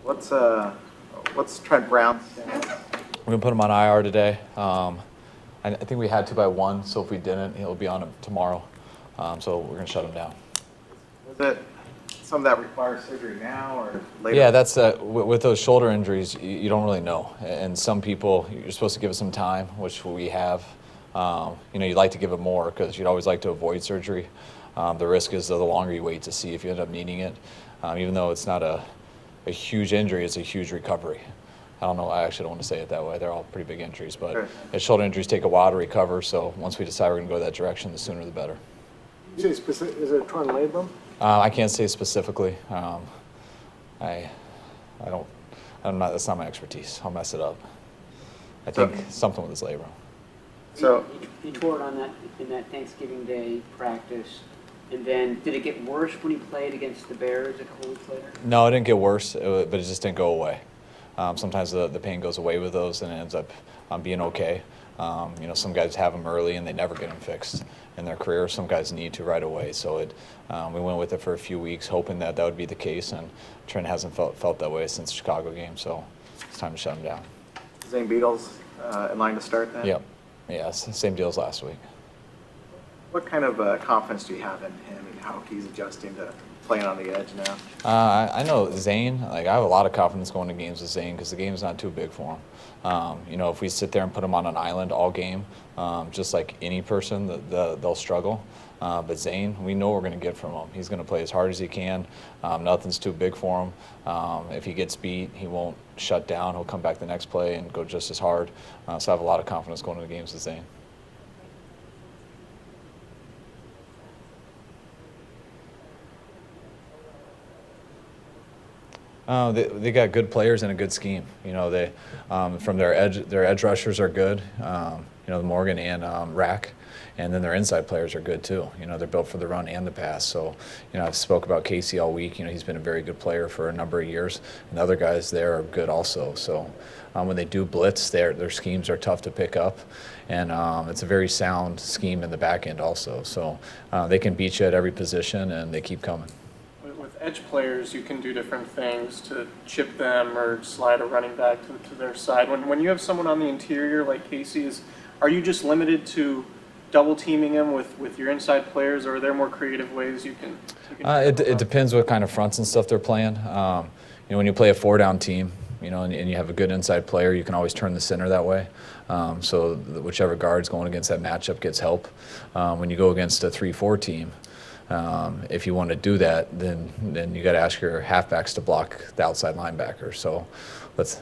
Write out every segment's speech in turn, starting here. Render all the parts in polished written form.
What's Trent Brown? We're gonna put him on IR today. I think we had to by 1, so if we didn't, he'll be on it tomorrow. So we're gonna shut him down. Was it some that requires surgery now or later? Yeah, that's with those shoulder injuries, you don't really know. And some people, you're supposed to give it some time, which we have. You'd like to give it more because you'd always like to avoid surgery. The risk is the longer you wait to see if you end up needing it. Even though it's not a huge injury, it's a huge recovery. I don't know, I actually don't want to say it that way. They're all pretty big injuries, but Sure. Shoulder injuries take a while to recover, so once we decide we're going to go that direction, the sooner the better. You say specific, is it a torn labrum? I can't say specifically. I don't, I'm not, that's not my expertise. I'll mess it up. I think something with his labrum. So He tore it on that in that Thanksgiving Day practice, and then did it get worse when he played against the Bears a couple weeks later? No, it didn't get worse, but it just didn't go away. Sometimes the pain goes away with those and it ends up being okay. Some guys have them early and they never get them fixed in their career. Some guys need to right away. So we went with it for a few weeks, hoping that would be the case. And Trent hasn't felt that way since the Chicago game, so it's time to shut him down. Zain Beatles in line to start then? Yep. Yeah, same deal as last week. What kind of confidence do you have in him and how he's adjusting to playing on the edge now? I know Zain, I have a lot of confidence going to games with Zain because the game's not too big for him. If we sit there and put him on an island all game, just like any person, they'll struggle. But Zain, we know we're going to get from him. He's going to play as hard as he can. Nothing's too big for him. If he gets beat, he won't shut down. He'll come back the next play and go just as hard. So I have a lot of confidence going to the games with Zain. They got good players and a good scheme. They from their edge rushers are good. Morgan and Rack, and then their inside players are good too. They're built for the run and the pass. So I've spoke about Casey all week. He's been a very good player for a number of years, and the other guys there are good also. So when they do blitz, their schemes are tough to pick up, and it's a very sound scheme in the back end also. So they can beat you at every position, and they keep coming. With edge players, you can do different things to chip them or slide a running back to their side. When you have someone on the interior like Casey, are you just limited to double teaming him with your inside players, or are there more creative ways you can it depends what kind of fronts and stuff they're playing. When you play a 4-down team, and you have a good inside player, you can always turn the center that way. So whichever guard's going against that matchup gets help. When you go against a 3-4 team, if you want to do that, then you got to ask your halfbacks to block the outside linebacker. So let's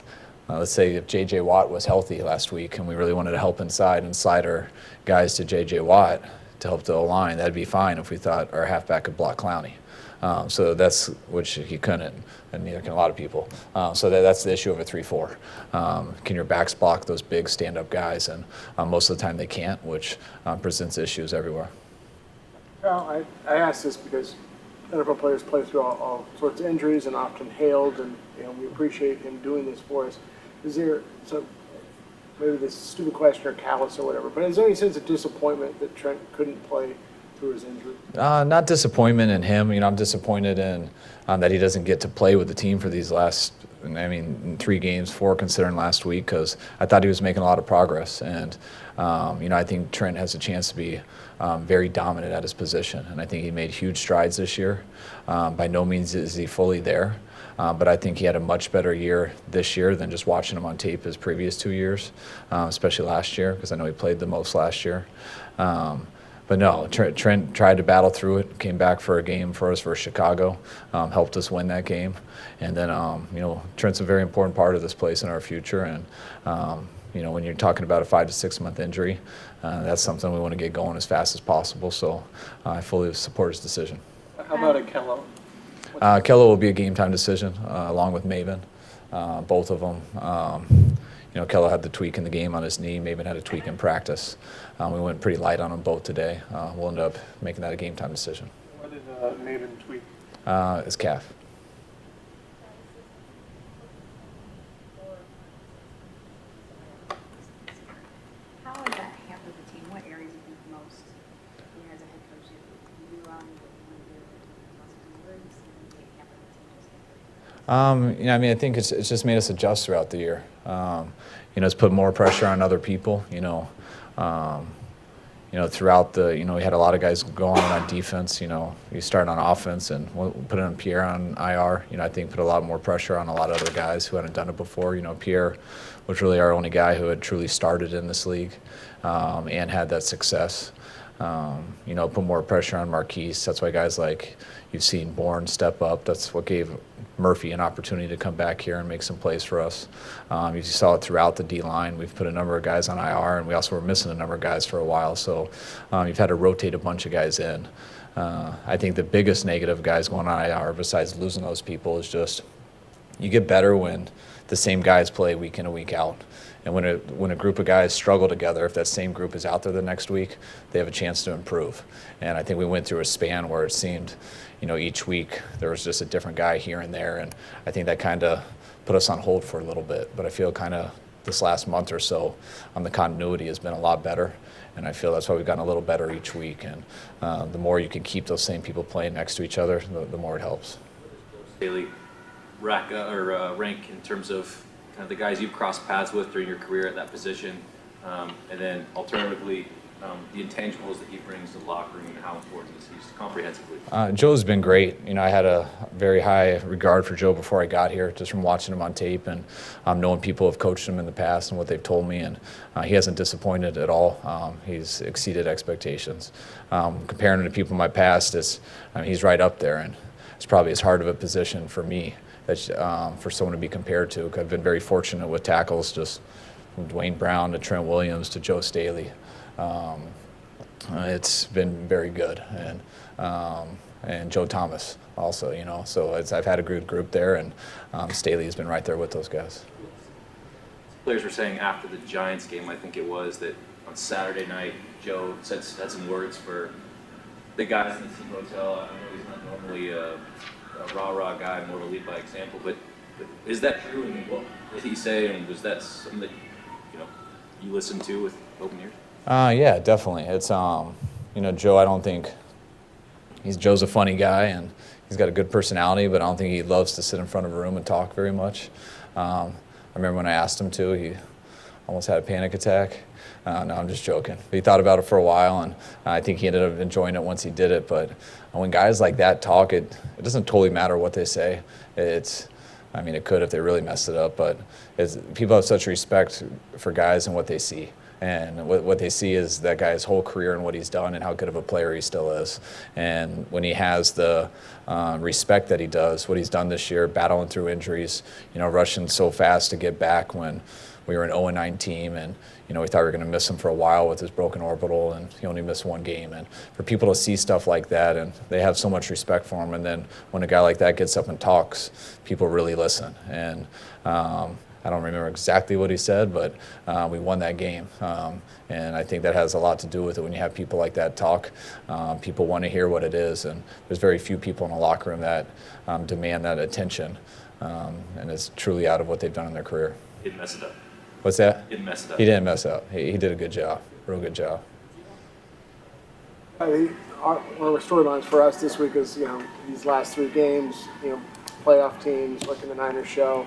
say if J.J. Watt was healthy last week and we really wanted to help inside and slide our guys to J.J. Watt to help the O-line, that'd be fine if we thought our halfback could block Clowney. So that's, which he couldn't, and neither can a lot of people. So that's the issue of a 3-4. Can your backs block those big stand-up guys? And most of the time they can't, which presents issues everywhere. Well, I ask this because NFL players play through all sorts of injuries and often hailed, and we appreciate him doing this for us. Is there, so maybe this is a stupid question or callous or whatever, but is there any sense of disappointment that Trent couldn't play through his injury? Not disappointment in him. I'm disappointed in that he doesn't get to play with the team for these last, 3 games, 4 considering last week, because I thought he was making a lot of progress. And, I think Trent has a chance to be very dominant at his position. And I think he made huge strides this year. By no means is he fully there. But I think he had a much better year this year than just watching him on tape his previous 2 years, especially last year, because I know he played the most last year. But no, Trent tried to battle through it, came back for a game for us versus Chicago, helped us win that game. And then, Trent's a very important part of this place in our future. And, when you're talking about a 5 to 6 month injury, that's something we want to get going as fast as possible. So I fully support his decision. How about Ahkello? Ahkello will be a game time decision along with Mabin, both of them. Ahkello had the tweak in the game on his knee. Mabin had a tweak in practice. We went pretty light on them both today. We'll end up making that a game time decision. What did Mabin tweak? His calf. How has that hampered the team? What areas do you think most, as a head coach, you do wrong, what you want to do, lots of deliveries, and hamper the team just I mean, I think it's just made us adjust throughout the year. It's put more pressure on other people. Throughout we had a lot of guys going on defense. You start on offense and we'll put in Pierre on IR. I think put a lot more pressure on a lot of other guys who hadn't done it before. Pierre was really our only guy who had truly started in this league and had that success. Put more pressure on Marquise. That's why guys like you've seen Bourne step up. That's what gave Murphy an opportunity to come back here and make some plays for us. You saw it throughout the D-line. We've put a number of guys on IR, and we also were missing a number of guys for a while. So you've had to rotate a bunch of guys in. I think the biggest negative guys going on IR, besides losing those people, is just you get better when the same guys play week in and week out. And when a group of guys struggle together, if that same group is out there the next week, they have a chance to improve. And I think we went through a span where it seemed, each week there was just a different guy here and there. And I think that kind of put us on hold for a little bit. But I feel kind of this last month or so, the continuity has been a lot better. And I feel that's why we've gotten a little better each week. And the more you can keep those same people playing next to each other, the more it helps. Staley rank in terms of kind of the guys you've crossed paths with during your career at that position, and then alternatively, the intangibles that he brings to the locker room and how important is he comprehensively? Joe's been great. I had a very high regard for Joe before I got here, just from watching him on tape and knowing people have coached him in the past and what they've told me, and he hasn't disappointed at all. He's exceeded expectations. Comparing him to people in my past, he's right up there, and it's probably as hard of a position for me for someone to be compared to. I've been very fortunate with tackles, just from Dwayne Brown to Trent Williams to Joe Staley. It's been very good, and Joe Thomas also. So I've had a good group there, and Staley has been right there with those guys. Players were saying after the Giants game, I think it was, that on Saturday night, Joe had some words for the guys in the team hotel. I know he's not normally a rah-rah guy, more to lead by example, but is that true? And what did he say, and was that something that you listened to with open ears? Yeah, definitely. It's Joe, I don't think Joe's a funny guy, and he's got a good personality, but I don't think he loves to sit in front of a room and talk very much. I remember when I asked him to, he almost had a panic attack. No, I'm just joking. He thought about it for a while, and I think he ended up enjoying it once he did it. But when guys like that talk, it doesn't totally matter what they say. It could if they really messed it up, but people have such respect for guys and what they see. And what they see is that guy's whole career and what he's done and how good of a player he still is. And when he has the respect that he does, what he's done this year, battling through injuries, rushing so fast to get back when we were an 0-9 team, and we thought we were going to miss him for a while with his broken orbital, and he only missed one game. And for people to see stuff like that, and they have so much respect for him, and then when a guy like that gets up and talks, people really listen. And I don't remember exactly what he said, but we won that game. And I think that has a lot to do with it. When you have people like that talk, people want to hear what it is. And there's very few people in the locker room that demand that attention. And it's truly out of what they've done in their career. He didn't mess it up. What's that? Didn't mess it up. He didn't mess up. He did a good job, real good job. One of the storylines for us this week is, these last three games, playoff teams, like in the Niners show.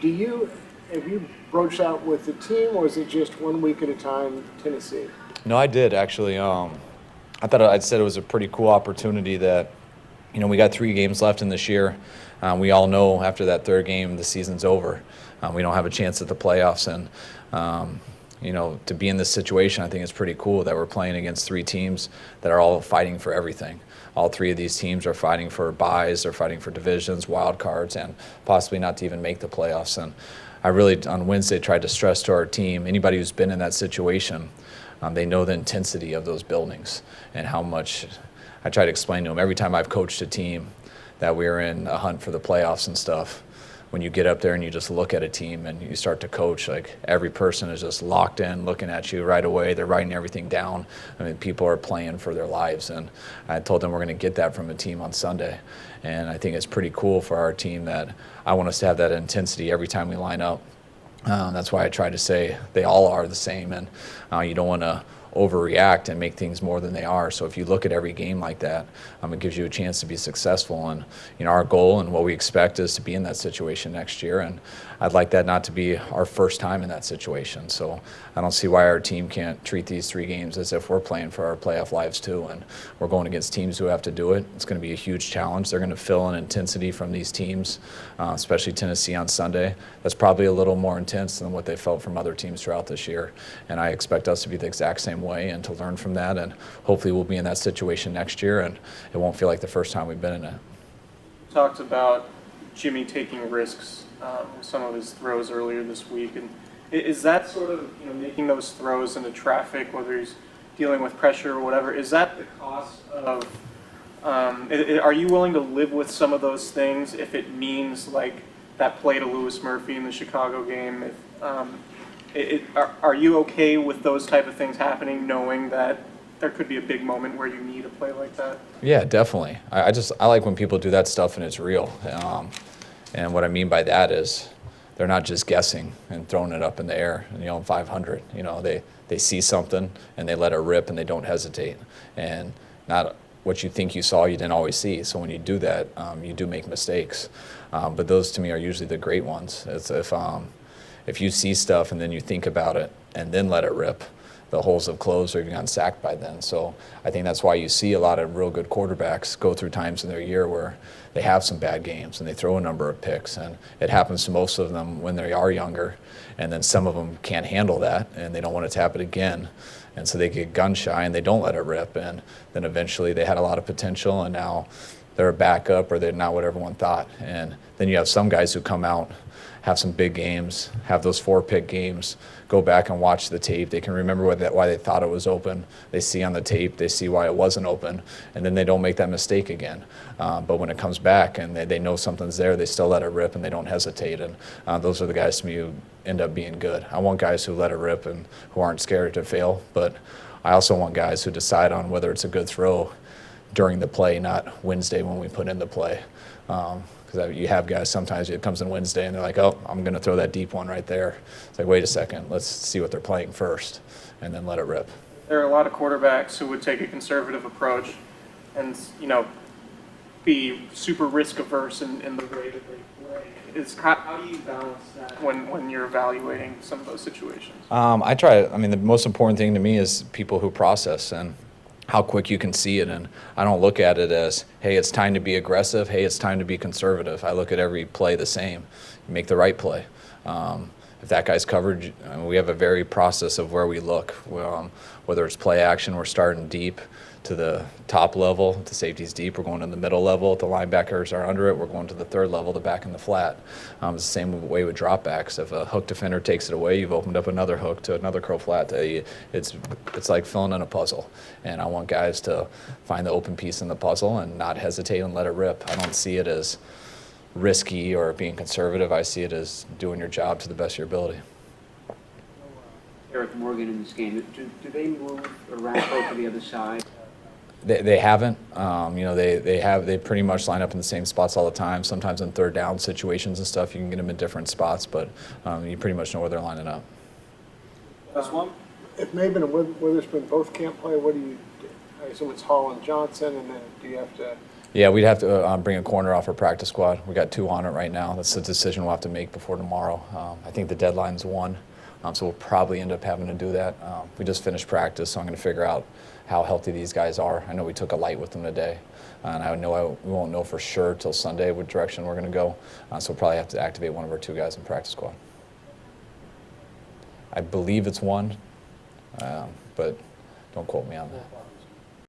Have you broached out with the team, or is it just 1 week at a time, Tennessee? No, I did, actually. I thought I'd said it was a pretty cool opportunity that, we got 3 games left in this year. We all know after that third game, the season's over. We don't have a chance at the playoffs. And, to be in this situation, I think it's pretty cool that we're playing against 3 teams that are all fighting for everything. All 3 of these teams are fighting for buys, they're fighting for divisions, wild cards, and possibly not to even make the playoffs. And I really, on Wednesday, tried to stress to our team, anybody who's been in that situation, they know the intensity of those buildings and how much. I try to explain to them every time I've coached a team that we're in a hunt for the playoffs and stuff. When you get up there and you just look at a team and you start to coach, like every person is just locked in, looking at you right away. They're writing everything down. People are playing for their lives. And I told them we're going to get that from the team on Sunday. And I think it's pretty cool for our team that I want us to have that intensity every time we line up. That's why I try to say they all are the same. And you don't want to overreact and make things more than they are. So if you look at every game like that, it gives you a chance to be successful. And our goal and what we expect is to be in that situation next year. And I'd like that not to be our first time in that situation. So I don't see why our team can't treat these 3 games as if we're playing for our playoff lives too. And we're going against teams who have to do it. It's going to be a huge challenge. They're going to feel an intensity from these teams, especially Tennessee on Sunday. That's probably a little more intense than what they felt from other teams throughout this year. And I expect us to be the exact same way and to learn from that. And hopefully we'll be in that situation next year and it won't feel like the first time we've been in it. You talked about Jimmy taking risks with some of his throws earlier this week. And is that sort of, making those throws into traffic, whether he's dealing with pressure or whatever, is that the cost of, are you willing to live with some of those things if it means like that play to Lewis Murphy in the Chicago game? Are you okay with those type of things happening, knowing that there could be a big moment where you need a play like that? Yeah, definitely. I like when people do that stuff and it's real. And what I mean by that is they're not just guessing and throwing it up in the air and 500. They see something and they let it rip and they don't hesitate. And not what you think you saw, you didn't always see. So when you do that, you do make mistakes. But those to me are usually the great ones. It's if you see stuff and then you think about it and then let it rip, the holes have closed or you've gotten sacked by then. So I think that's why you see a lot of real good quarterbacks go through times in their year where they have some bad games and they throw a number of picks. And it happens to most of them when they are younger. And then some of them can't handle that and they don't want it to happen again. And so they get gun shy and they don't let it rip. And then eventually they had a lot of potential and now they're a backup or they're not what everyone thought. And then you have some guys who come out, have some big games, have those 4-pick games, go back and watch the tape. They can remember why they thought it was open. They see on the tape, they see why it wasn't open, and then they don't make that mistake again. But when it comes back and they know something's there, they still let it rip and they don't hesitate. And those are the guys to me who end up being good. I want guys who let it rip and who aren't scared to fail, but I also want guys who decide on whether it's a good throw during the play, not Wednesday when we put in the play. Because you have guys, sometimes it comes in Wednesday and they're like, oh, I'm going to throw that deep one right there. It's like, wait a second, let's see what they're playing first and then let it rip. There are a lot of quarterbacks who would take a conservative approach and, be super risk averse in the way that they play. How do you balance that when you're evaluating some of those situations? I try. The most important thing to me is people who process and how quick you can see it. And I don't look at it as, hey, it's time to be aggressive. Hey, it's time to be conservative. I look at every play the same. You make the right play. If that guy's covered, we have a very process of where we look. Whether it's play action, we're starting deep to the top level. If the safety's deep, we're going to the middle level. If the linebackers are under it, we're going to the third level, the back and the flat. It's the same way with dropbacks. If a hook defender takes it away, you've opened up another hook to another curl flat. It's like filling in a puzzle. And I want guys to find the open piece in the puzzle and not hesitate and let it rip. I don't see it as risky or being conservative. I see it as doing your job to the best of your ability. Eric Morgan in this game, do they move around to the other side? They haven't. They pretty much line up in the same spots all the time. Sometimes in third down situations and stuff, you can get them in different spots, but you pretty much know where they're lining up. If Mabin and Witherspoon both can't play, what do you do? I assume it's Hall and Johnson, and then do you have to? Yeah, we'd have to bring a corner off our practice squad. We got 2 on it right now. That's the decision we'll have to make before tomorrow. I think the deadline's 1, so we'll probably end up having to do that. We just finished practice, so I'm going to figure out how healthy these guys are. I know we took a light with them today, and I know we won't know for sure till Sunday what direction we're going to go. So we'll probably have to activate one of our 2 guys in practice squad. I believe it's 1, but don't quote me on that.